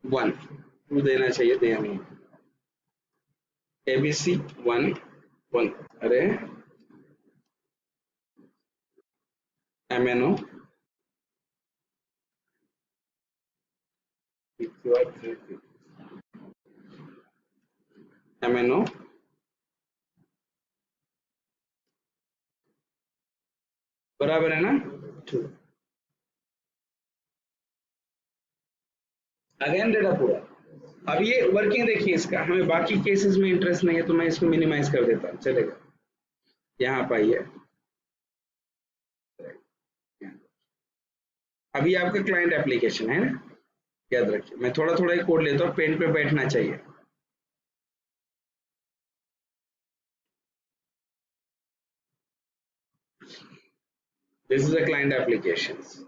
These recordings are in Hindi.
1 2 देना चाहिए, दिया नहीं। ABC 1 1, अरे MNO MNO बराबर है ना 2। अगेन डेटा पूरा। अब ये वर्किंग देखिए इसका, हमें बाकी केसेस में इंटरेस्ट नहीं है तो मैं इसको मिनिमाइज कर देता हूँ, चलेगा। यहाँ पाइए, अभी आपका क्लाइंट एप्लीकेशन है ना, याद रखिए। मैं थोड़ा थोड़ा ही कोड लेता हूँ, पेन पे बैठना चाहिए। This is a client applications.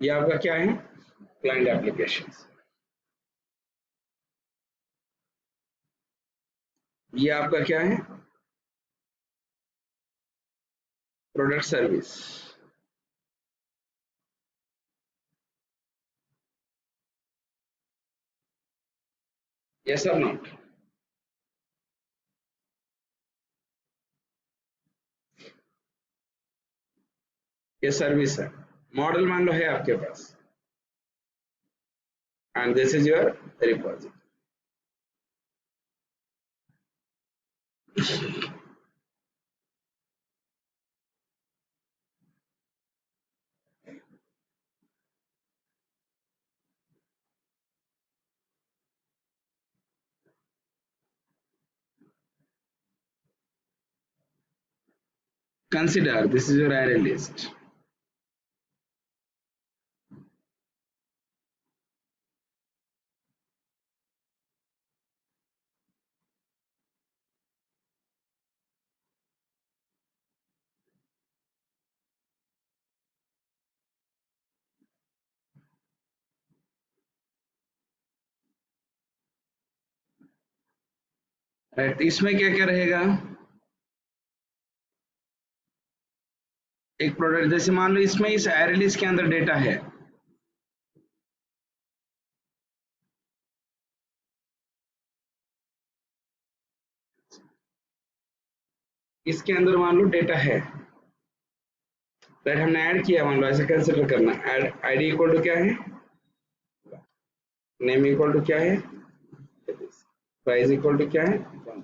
ये आपका क्या है, क्लाइंट एप्लीकेशंस। ये आपका क्या है, प्रोडक्ट सर्विस। यस और नॉट। ये सर्विस है, मॉडल मान लो है आपके पास, and this is your repository. Consider this is your array list. Right, इसमें क्या क्या रहेगा, एक प्रोडक्ट, जैसे मान लो इसमें इस array list के अंदर डेटा है, इसके अंदर मान लो डेटा है, राइट, हमने ऐड किया, मान लो ऐसे कंसिडर करना, ऐड आईडी इक्वल टू क्या है, नेम इक्वल टू क्या है, प्राइस इक्वल टू क्या है, 1।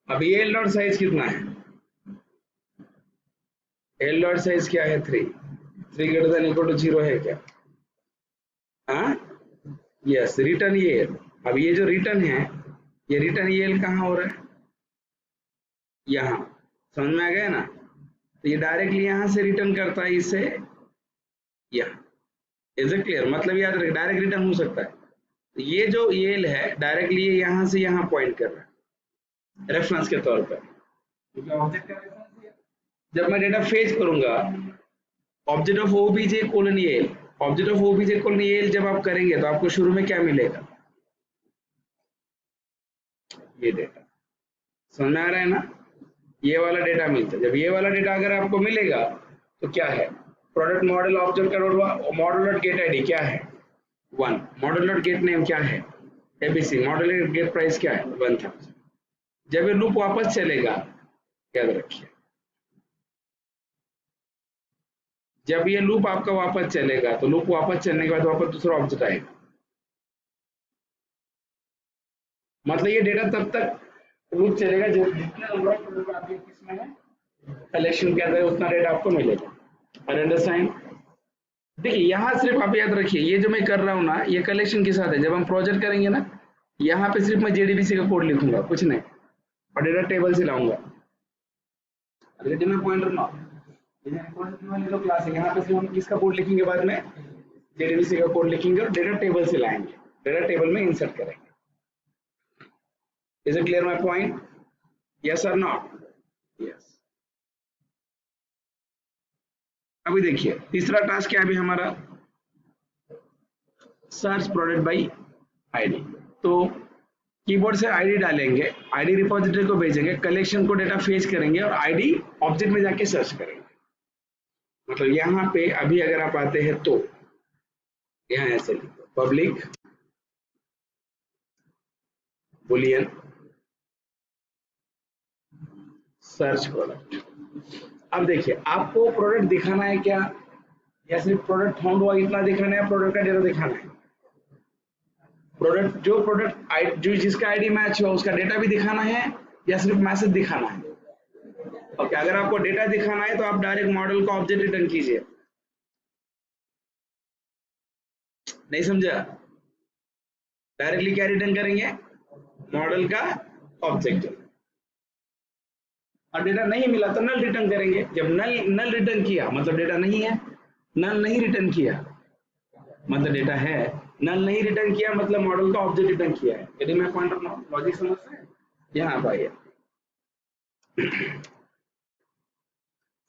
अब ये एल डॉट साइज कितना है, एल डॉट साइज क्या है, 3। 3 ग्रेटर देन इक्वल टू 0 है क्या, हाँ, यस, रिटर्न ईएल। अब ये जो रिटर्न है, ये रिटर्न ईएल कहाँ हो रहा है, यहाँ, समझ में आ गया ना, तो ये डायरेक्टली यहाँ से रिटर्न करता है इसे, यहाँ। इज इट क्लियर, मतलब याद रखिए डायरेक्ट रिटर्न हो सकता है, तो ये जो ईएल है डायरेक्टली ये यहाँ से यहाँ पॉइंट कर रहा है रेफरेंस के तौर पर, क्योंकि ऑब्जेक्ट का रेफरेंस है। जब मैं डेटा फेच करूंगा, object of OBJ colon EL, object of OBJ colon EL जब आप करेंगे तो आपको शुरू में क्या मिलेगा, ये डेटा, समझ में आ रहा है ना, ये वाला डेटा मिलता है। जब ये वाला डेटा अगर आपको मिलेगा तो क्या है, प्रोडक्ट मॉडल ऑब्जेक्ट का मॉडल डॉट गेट आईडी क्या है, 1, मॉडल डॉट गेट नेम क्या है, ABC, model dot gate price क्या है, 1000। जब ये लूप वापस चलेगा, याद रखिए, जब ये लूप आपका वापस चलेगा तो लूप वापस चलने के बाद वापस दूसरा ऑब्जेक्ट आएगा, मतलब ये डेटा तब तक लूप चलेगा जब जितना नंबर ऑफ प्रोडक्ट आपके किसमें है, कलेक्शन के अंदर, उतना डेटा आपको मिलेगा। अंडरस्टैंड, देखिए यहाँ सिर्फ आप याद रखिए, ये जो मैं कर रहा हूँ ना, ये कलेक्शन के साथ है। जब हम प्रोजेक्ट करेंगे ना, यहाँ पे सिर्फ मैं जेडीबीसी का कोड लिखूंगा, कुछ नहीं, और डेटा टेबल से लाऊंगा। लेकिन मैं पॉइंटर ना, ये वाली जो क्लास है, यहाँ पे सिर्फ हम किसका कोड लिखेंगे, बाद में जेडीबीसी का कोड लिखेंगे और डेटा टेबल से लाएंगे, डेटा टेबल में इंसर्ट करेंगे। Is it clear my point? Yes और नॉट? यस। अभी देखिए तीसरा टास्क क्या है अभी हमारा, सर्च प्रोडक्ट बाई आईडी। तो कीबोर्ड से आईडी डालेंगे, आईडी रिपोजिटरी को भेजेंगे, कलेक्शन को डेटा फेच करेंगे और आईडी ऑब्जेक्ट में जाके सर्च करेंगे। मतलब यहाँ पे अभी अगर आप आते हैं तो यहाँ ऐसे लिखो, पब्लिक बुलियन सर्च प्रोडक्ट। अब देखिए आपको प्रोडक्ट दिखाना है क्या, या सिर्फ प्रोडक्ट फाउंड हुआ इतना दिखाना है, प्रोडक्ट का डेटा दिखाना है? प्रोडक्ट, जो प्रोडक्ट जो जिसका आईडी मैच हो उसका डेटा भी दिखाना है, या सिर्फ मैसेज दिखाना है? ओके, अगर आपको डेटा दिखाना है तो आप डायरेक्ट मॉडल का ऑब्जेक्ट रिटर्न कीजिए। नहीं समझा? डायरेक्टली क्या रिटर्न करेंगे, मॉडल का ऑब्जेक्ट। और डेटा नहीं मिला तो नल रिटर्न करेंगे। जब नल नल रिटर्न किया मतलब डेटा नहीं है, नल नहीं रिटर्न किया मतलब डेटा है, नल नहीं रिटर्न किया मतलब मॉडल का ऑब्जेक्ट रिटर्न किया है। यदि मैं पॉइंट लॉजिक समझ रहे हैं? यहाँ पर आइए,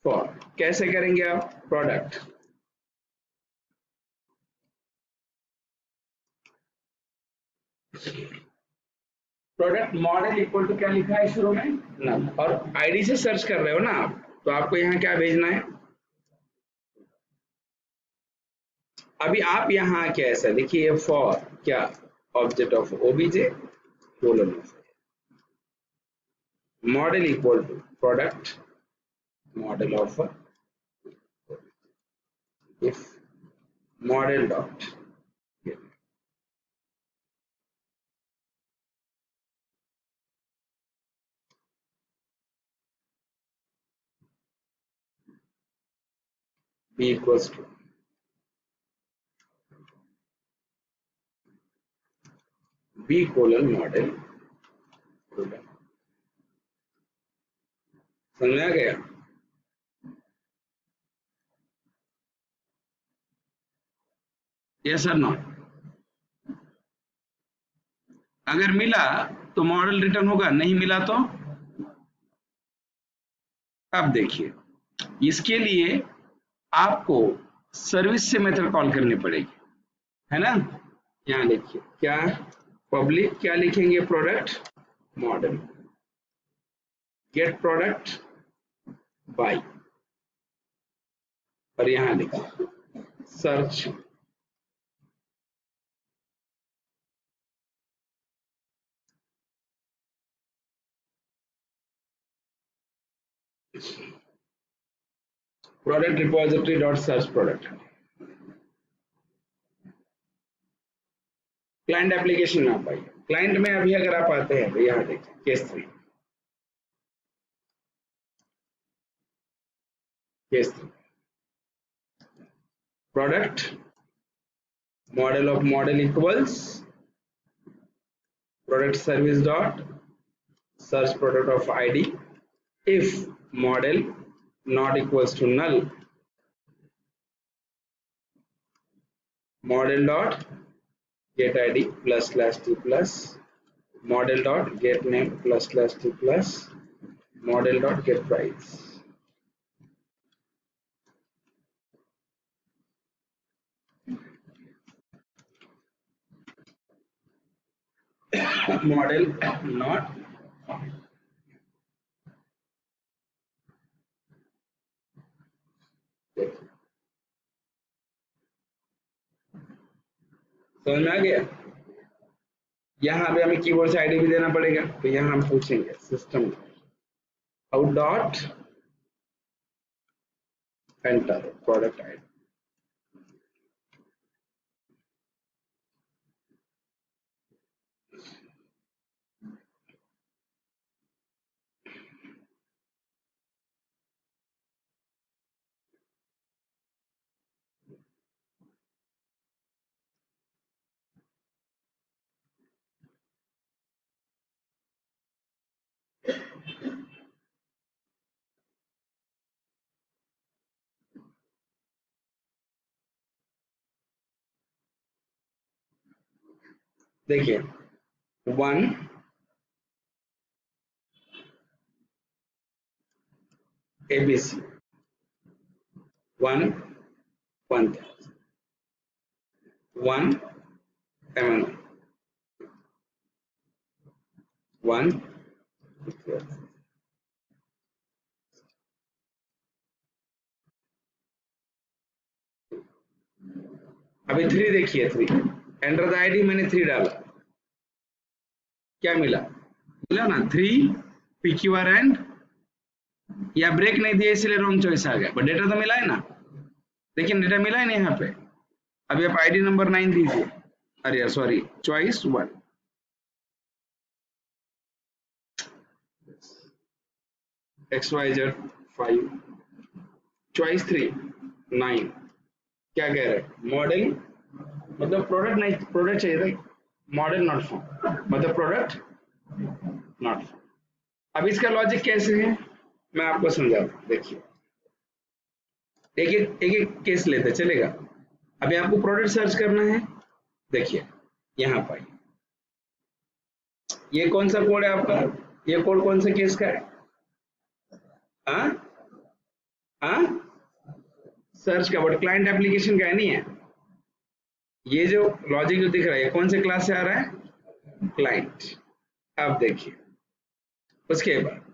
फॉर कैसे करेंगे आप, product product model equal to क्या लिखा है शुरू में, नल, और आईडी से सर्च कर रहे हो ना आप, तो आपको यहाँ क्या भेजना है। अभी आप यहाँ क्या ऐसा लिखिए, फॉर क्या, object of OBJ colon model equal to product model of if model dot B equals to B colon model, समझ में आ गया? Yes sir no? अगर मिला तो मॉडल रिटर्न होगा, नहीं मिला तो? अब देखिए इसके लिए आपको सर्विस से मेथड कॉल करनी पड़ेगी, है ना? यहाँ लिखिए क्या, पब्लिक क्या लिखेंगे, product model get product by, और यहाँ लिखिए search product repository dot search product. Client application में आप आइए, क्लाइंट में अभी अगर आप आते हैं तो यहाँ देखिए case 3, case 3 product model of model equals product service dot search product of ID if model not equals to null model dot get id plus slash t plus model dot get name plus slash t plus model dot get price। model not समझ में आ गया? यहाँ पे हमें कीबोर्ड से आईडी भी देना पड़ेगा, तो यहाँ हम पूछेंगे system out dot enter product ID. देखिए 1 ABC 1 1000 1 MN 1 अभी 3 देखिए 3 एंटर द आईडी मैंने 3 डाला क्या मिला मिला ना 3 PQR एंड या ब्रेक नहीं दिया इसलिए रॉन्ग चॉइस आ गया बट डेटा तो मिला है ना लेकिन डेटा मिला है ना यहाँ पे अभी आप आईडी नंबर 9 दीजिए अरे सॉरी चॉइस 1 XYZ 5 चॉइस 3 9 क्या कह रहे मॉडल मतलब प्रोडक्ट नहीं प्रोडक्ट चाहिए था मॉडल नॉट फाउंड मतलब प्रोडक्ट नॉट फाउंड अब इसका लॉजिक कैसे है मैं आपको समझाता हूँ देखिए एक केस लेते चलेगा अभी आपको प्रोडक्ट सर्च करना है देखिए यहाँ पर ये कौन सा कोड है आपका ये कोड कौन से केस का है हाँ हाँ सर्च का बट क्लाइंट एप्लीकेशन का है नहीं है ये जो लॉजिक जो दिख रहा है कौन से क्लास से आ रहा है क्लाइंट अब देखिए उसके बाद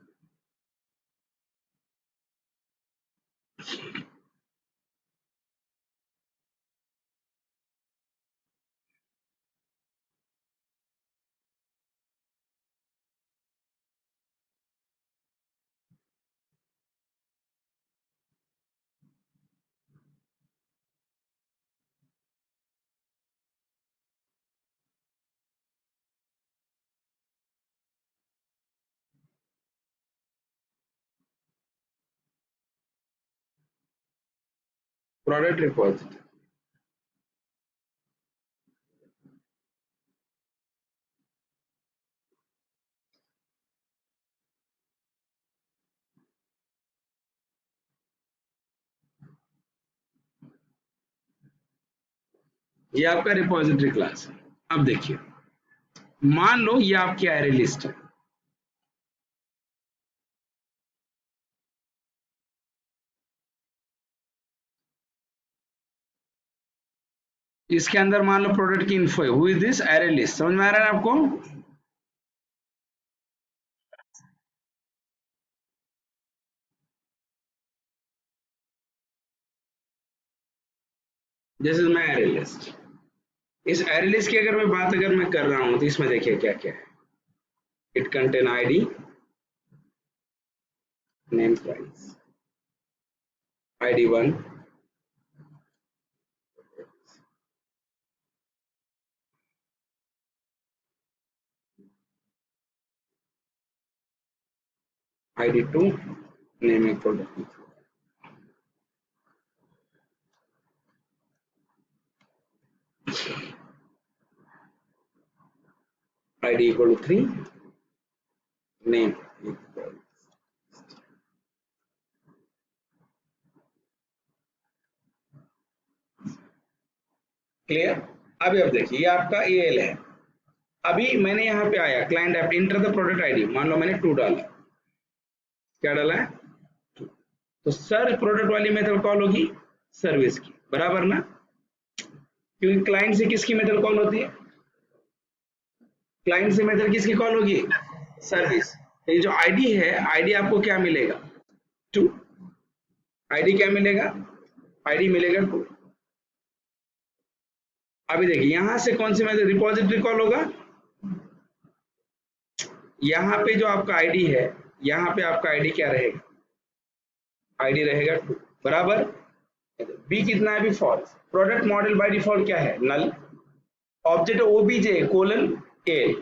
प्रोडक्ट रिपोजिटरी ये आपका रिपोजिटरी क्लास है अब देखिए मान लो ये आपकी एरे लिस्ट है इसके अंदर मान लो प्रोडक्ट की इन्फो है who is this array list समझ में आ रहा है आपको this is my array list इस एरे लिस्ट की अगर मैं कर रहा हूं तो इसमें देखिए क्या क्या है it contain ID name price ID1 ID2 name equal to ID equal to 3 name equal clear अभी अब देखिए ये आपका AL है अभी मैंने यहाँ पे आया client app enter the product ID मान लो मैंने 2 डाला क्या डाला है 2 तो सर प्रोडक्ट वाली मेथड कॉल होगी सर्विस की बराबर ना क्योंकि क्लाइंट से किसकी मेथड कॉल होती है क्लाइंट से मेथड किसकी कॉल होगी सर्विस ये जो आईडी है आईडी आपको क्या मिलेगा 2 आईडी क्या मिलेगा आईडी मिलेगा 2 अभी देखिए यहां से कौन सी मेथड रिपोजिटरी कॉल होगा यहाँ पे जो आपका आईडी है यहाँ पे आपका आईडी क्या रहेगा आईडी रहेगा 2 बराबर बी कितना है अभी false product model by default क्या है null object OBJ colon L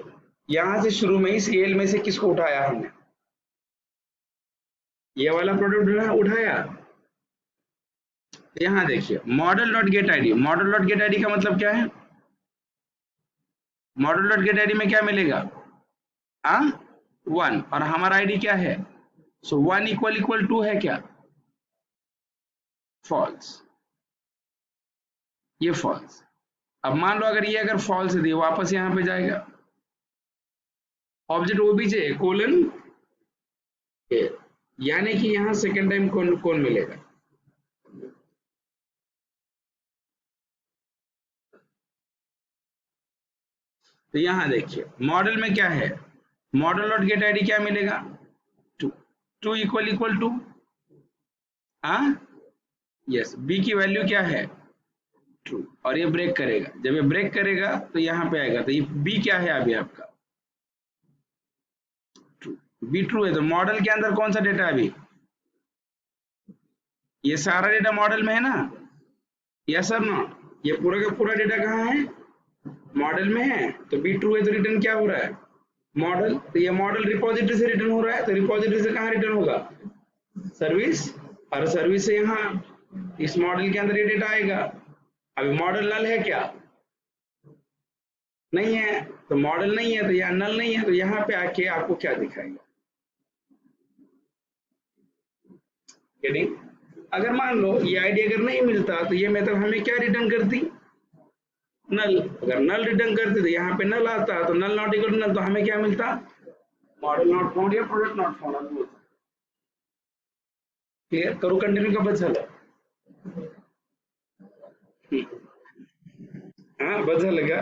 यहां से शुरू में इस एल में से किसको उठाया हमने ये वाला प्रोडक्ट उठाया यहां देखिए model dot gate ID model dot gate ID का मतलब क्या है मॉडल डॉट गेट आईडी में क्या मिलेगा हाँ 1 और हमारा आईडी क्या है? सो 1 इक्वल इक्वल 2 है क्या? फॉल्स, ये फॉल्स। अब मान लो अगर ये अगर फॉल्स है तो ये वापस यहाँ पे जाएगा, ऑब्जेक्ट ओबीजे कोलन, यानी कि यहाँ सेकेंड टाइम कौन कौन मिलेगा? तो यहाँ देखिए मॉडल में क्या है, मॉडल डॉट गेट आईडी क्या मिलेगा? 2, 2 इक्वल इक्वल 2, हाँ यस, बी की वैल्यू क्या है? ट्रू, और ये ब्रेक करेगा, जब ये ब्रेक करेगा तो यहाँ पे आएगा, तो ये बी क्या है अभी आपका? ट्रू, बी ट्रू है, तो मॉडल के अंदर कौन सा डेटा है अभी? ये सारा डेटा मॉडल में है ना, यस सर नो? ये पूरा का पूरा डेटा कहाँ है? मॉडल में है, तो बी ट्रू है तो रिटर्न क्या हो रहा है? मॉडल। तो ये मॉडल रिपोजिटरी से रिटर्न हो रहा है, तो रिपोजिटरी से कहाँ रिटर्न होगा? सर्विस, और सर्विस से यहाँ इस मॉडल के अंदर ये डेटा आएगा। अभी मॉडल नल है क्या? नहीं है, तो मॉडल नहीं है तो यहाँ नल नहीं है, तो यहाँ पे आके आपको क्या दिखाएगा? गेटिंग? अगर मान लो ये आईडी अगर नहीं मिलता तो ये मेथड हमें क्या रिटर्न करती? नल। अगर नल रिटर्न करती तो यहाँ पे नल आता, तो नल नॉट इक्वल नल, तो हमें क्या मिलता? मॉडल नॉट फाउंड या प्रोडक्ट नॉट फाउंड। क्लियर करो, कंटिन्यू का बस झालं। हाँ बस झालं का?